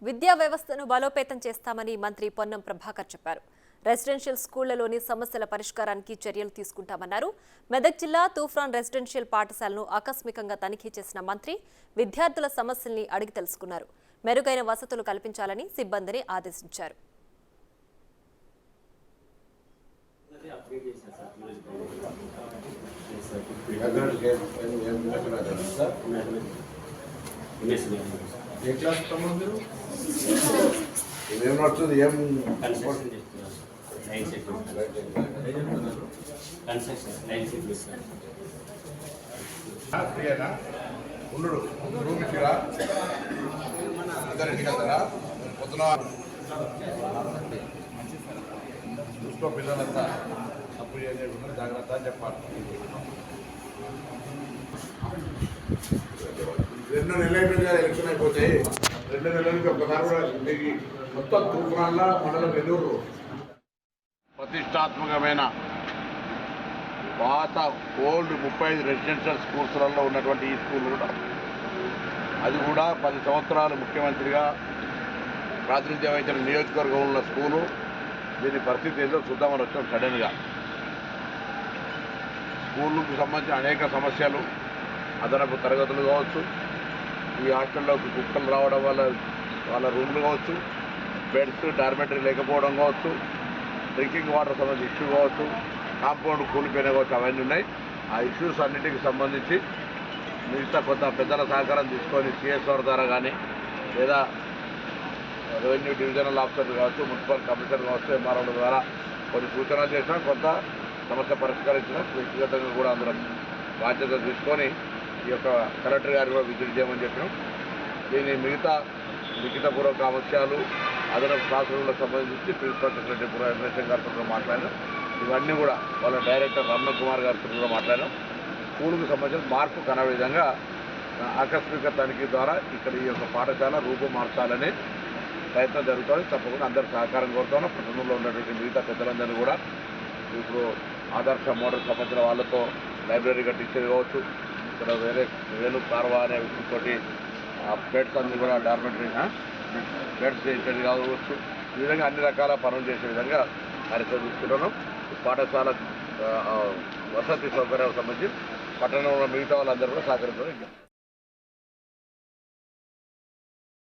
విద్యా వ్యవస్థను బలోపేతం చేస్తామని మంత్రి పొన్నం ప్రభాకర్ చెప్పారు. రెసిడెన్షియల్ స్కూళ్లలోని సమస్యల పరిష్కారానికి చర్యలు తీసుకుంటామన్నారు. మెదక్ జిల్లా తూఫాన్ రెసిడెన్షియల్ పాఠశాలను ఆకస్మికంగా తనిఖీ చేసిన మంత్రి విద్యార్థుల సమస్యల్ని అడిగి తెలుసుకున్నారు. మెరుగైన వసతులు కల్పించాలని సిబ్బందిని ఆదేశించారు. ఏ క్లాస్ మీరు ఏం నడుస్తుంది ఏం ఉండు రూమ్ ఇచ్చిరా ఇద్దరింటికి వెళ్తారా పొద్దున చూసుకో పిల్లలంతా తప్పు చేయకుండా జాగ్రత్త అని చెప్పాలి. 2 నెలలు అయిపోయింది కదా ఎలక్షన్ అయిపోతాయి. 2 నెలలకి ఒక్కసారి కూడా మొత్తం తూఫాన్ల మండలం నెల్లూరు ప్రతిష్టాత్మకమైన పాత ఓల్డ్ 35 రెసిడెన్షియల్ స్కూల్స్లలో ఉన్నటువంటి ఈ స్కూల్ కూడా అది కూడా 10 సంవత్సరాలు ముఖ్యమంత్రిగా ప్రాతినిధ్యం వహించిన నియోజకవర్గంలో ఉన్న స్కూలు. దీని పరిస్థితి ఏదో చూద్దామని వచ్చాం. సడన్గా స్కూళ్ళకు సంబంధించిన అనేక సమస్యలు, అదనపు తరగతులు కావచ్చు, ఈ హాస్టల్లోకి కుక్కలు రావడం వల్ల వాళ్ళ రూమ్లు కావచ్చు, బెడ్స్ డార్మెటరీ లేకపోవడం కావచ్చు, డ్రింకింగ్ వాటర్ సంబంధించి ఇష్యూ కావచ్చు, కాంపౌండ్ కూలిపోయిన కావచ్చు, అవన్నీ ఉన్నాయి. ఆ ఇష్యూస్ అన్నింటికి సంబంధించి మిగతా కొంత పెద్దల సహకారం తీసుకొని సిఎస్ఆర్ ద్వారా కానీ లేదా రెవెన్యూ డివిజనల్ ఆఫీసర్లు కావచ్చు, మున్సిపల్ కమిషనర్ కావచ్చు, ఎంఆర్ఓల ద్వారా కొన్ని సూచనలు చేసినా కొంత సమస్య పరిష్కరించిన వ్యక్తిగతంగా కూడా అందరం బాధ్యత తీసుకొని ఈ యొక్క కలెక్టర్ గారు కూడా విజిట్ చేయమని చెప్పినాం. దీని మిగతా లిఖితపూర్వక అంశాలు, అదనపు క్లాసులకు సంబంధించి ప్రిన్సిపల్ సెక్రటరీ పురం గారితో మాట్లాడినాం. ఇవన్నీ కూడా వాళ్ళ డైరెక్టర్ రమణ కుమార్ గారితో కూడా మాట్లాడినాం. స్కూల్కు సంబంధించిన మార్పు కన విధంగా ఆకస్మిక తనిఖీ ద్వారా ఇక్కడ ఈ యొక్క పాఠశాల రూపం మార్చాలనే ప్రయత్నం జరుగుతుంది. తప్పకుండా అందరూ సహకారం కోరుతున్నాం. పట్టణంలో ఉన్నటువంటి మిగతా పెద్దలందరినీ కూడా ఇప్పుడు ఆదర్శ మోడల్ సంబంధించిన వాళ్ళతో లైబ్రరీ కట్టించేది కావచ్చు, ఇక్కడ వేరే వేలు కార్వా అనే తోటి బెడ్స్ అన్ని కూడా డార్మెటరీ బెడ్స్ చేసేది కావచ్చు. ఈ విధంగా అన్ని రకాల పనులు చేసే విధంగా కార్యక్రమం తీసుకుంటున్నాం. పాఠశాల వసతి సౌకర్యాలకు సంబంధించి పట్టణంలో మిగతా వాళ్ళందరూ కూడా సహకరించడం